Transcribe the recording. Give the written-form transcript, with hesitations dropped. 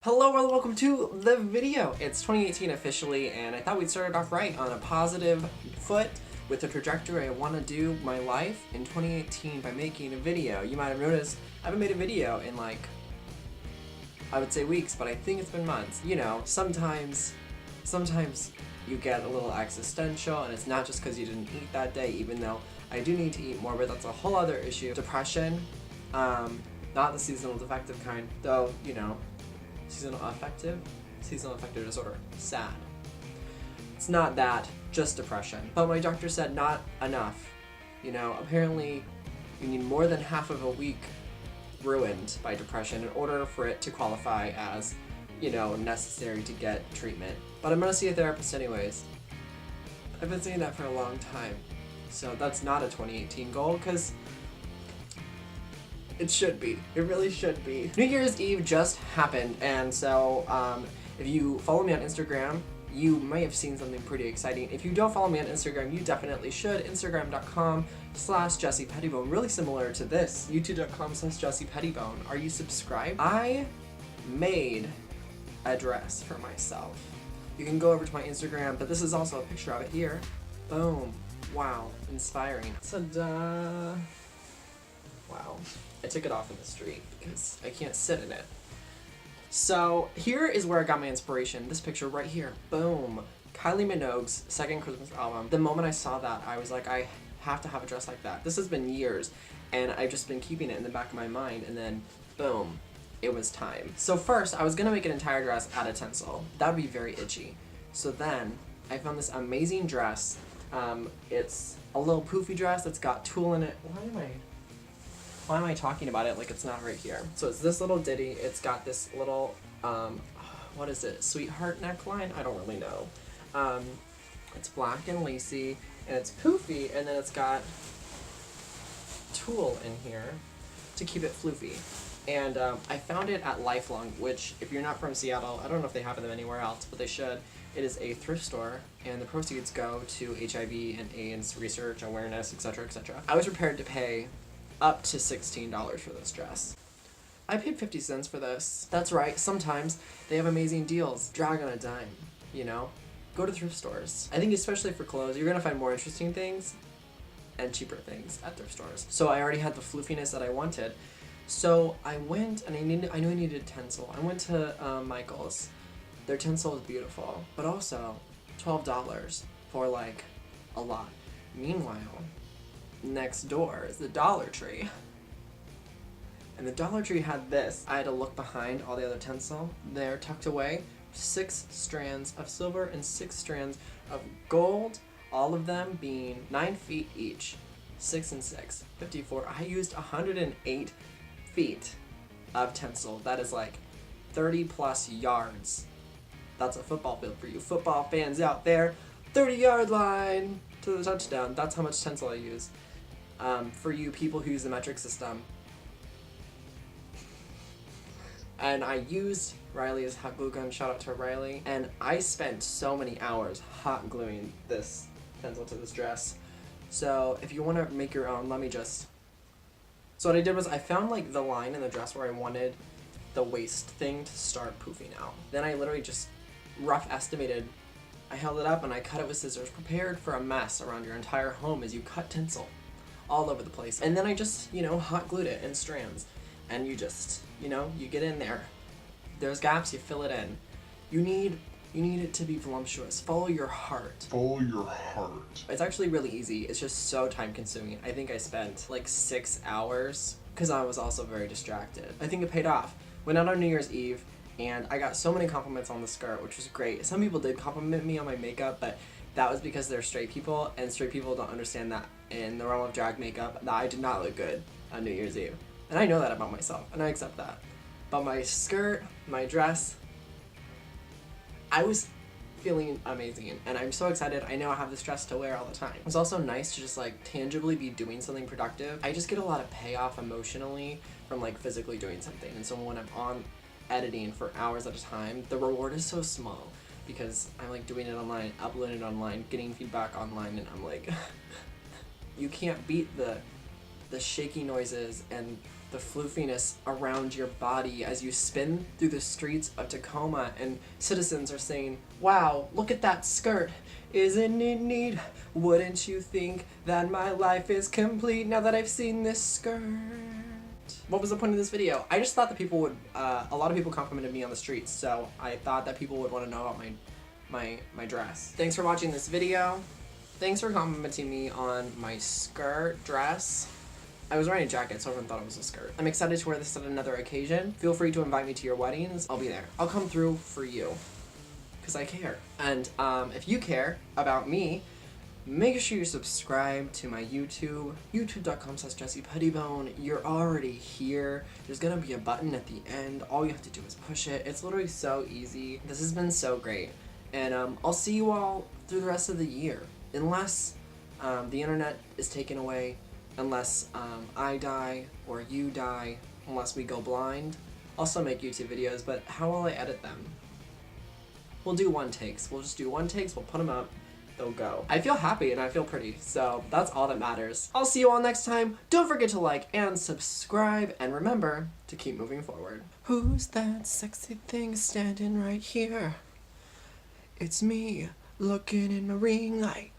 Hello and welcome to the video. It's 2018 officially, and I thought we'd start it off right on a positive foot with the trajectory I want to do my life in 2018 by making a video. You might have noticed I haven't made a video in I would say weeks, but I think it's been months. You know, sometimes you get a little existential, and it's not just because you didn't eat that day, even though I do need to eat more, but that's a whole other issue. Depression, not the seasonal defective kind, though, you know, seasonal affective disorder. Sad. It's not that, just depression. But my doctor said not enough. You know, apparently you need more than half of a week ruined by depression in order for it to qualify as, you know, necessary to get treatment. But I'm gonna see a therapist anyways. I've been saying that for a long time. So that's not a 2018 goal, because it should be. It really should be. New Year's Eve just happened, and so if you follow me on Instagram, you may have seen something pretty exciting. If you don't follow me on Instagram, you definitely should. Instagram.com/Jessie Pettibone. Really similar to this. YouTube.com/Jessie Pettibone. Are you subscribed? I made a dress for myself. You can go over to my Instagram, but this is also a picture of it here. Boom. Wow. Inspiring. Ta-da. Wow. I took it off in the street because I can't sit in it. So here is where I got my inspiration. This picture right here. Boom. Kylie Minogue's second Christmas album. The moment I saw that, I was like, I have to have a dress like that. This has been years, and I've just been keeping it in the back of my mind, and then boom, it was time. So first, I was gonna make an entire dress out of Tinsel. That would be very itchy. So then, I found this amazing dress. It's a little poofy dress that's got tulle in it. Why am I talking about it like it's not right here? So it's this little ditty. It's got this little, what is it? Sweetheart neckline? I don't really know. It's black and lacy, and it's poofy, and then it's got tulle in here to keep it floofy. And I found it at Lifelong, which, if you're not from Seattle, I don't know if they have them anywhere else, but they should. It is a thrift store, and the proceeds go to HIV and AIDS research, awareness, etc., etc. I was prepared to pay up to $16 for this dress. I paid 50 cents for this. That's right, sometimes they have amazing deals. Drag on a dime, you know? Go to thrift stores. I think especially for clothes, you're gonna find more interesting things and cheaper things at thrift stores. So I already had the floofiness that I wanted. So I went, and I knew I needed Tinsel. I went to Michael's. Their Tinsel is beautiful, but also $12 for like a lot. Meanwhile, next door is the Dollar Tree. And the Dollar Tree had this. I had to look behind all the other Tinsel. They're tucked away. 6 strands of silver and 6 strands of gold. All of them being 9 feet each. 6 and 6. 54. I used 108 feet of Tinsel. That is like 30 plus yards. That's a football field for you football fans out there. 30-yard line to the touchdown. That's how much Tinsel I use. For you people who use the metric system. And I used Riley's hot glue gun, shout out to Riley, and I spent so many hours hot gluing this Tinsel to this dress. So if you want to make your own, so what I did was I found like the line in the dress where I wanted the waist thing to start poofing out. Then I literally just rough estimated. I held it up and I cut it with scissors, prepared for a mess around your entire home as you cut Tinsel all over the place. And then I just, you know, hot glued it in strands. And you just, you know, you get in there. There's gaps, you fill it in. You need it to be voluptuous. Follow your heart. Follow your heart. It's actually really easy. It's just so time consuming. I think I spent like 6 hours because I was also very distracted. I think it paid off. Went out on New Year's Eve and I got so many compliments on the skirt, which was great. Some people did compliment me on my makeup, but that was because they're straight people, and straight people don't understand that in the realm of drag makeup that I did not look good on New Year's Eve. And I know that about myself, and I accept that. But my skirt, my dress, I was feeling amazing, and I'm so excited. I know I have this dress to wear all the time. It was also nice to just like tangibly be doing something productive. I just get a lot of payoff emotionally from like physically doing something, and so when I'm on editing for hours at a time, the reward is so small because I'm like doing it online, uploading it online, getting feedback online, and I'm like, you can't beat the shaky noises and the floofiness around your body as you spin through the streets of Tacoma and citizens are saying, wow, look at that skirt. Isn't it neat? Wouldn't you think that my life is complete now that I've seen this skirt? What was the point of this video? I just thought that people would, a lot of people complimented me on the streets, so I thought that people would want to know about my dress. Thanks for watching this video. Thanks for complimenting me on my skirt dress. I was wearing a jacket, so everyone thought it was a skirt. I'm excited to wear this at another occasion. Feel free to invite me to your weddings. I'll be there. I'll come through for you, because I care. And if you care about me, make sure you subscribe to my YouTube, youtube.com/JessePettibone. You're already here. There's gonna be a button at the end. All you have to do is push it. It's literally so easy. This has been so great. And I'll see you all through the rest of the year. Unless the internet is taken away, unless I die or you die, unless we go blind, I'll still make YouTube videos, but how will I edit them? We'll do one takes. We'll just do one takes, we'll put them up, they'll go. I feel happy and I feel pretty, so that's all that matters. I'll see you all next time. Don't forget to like and subscribe, and remember to keep moving forward. Who's that sexy thing standing right here? It's me, looking in my ring light.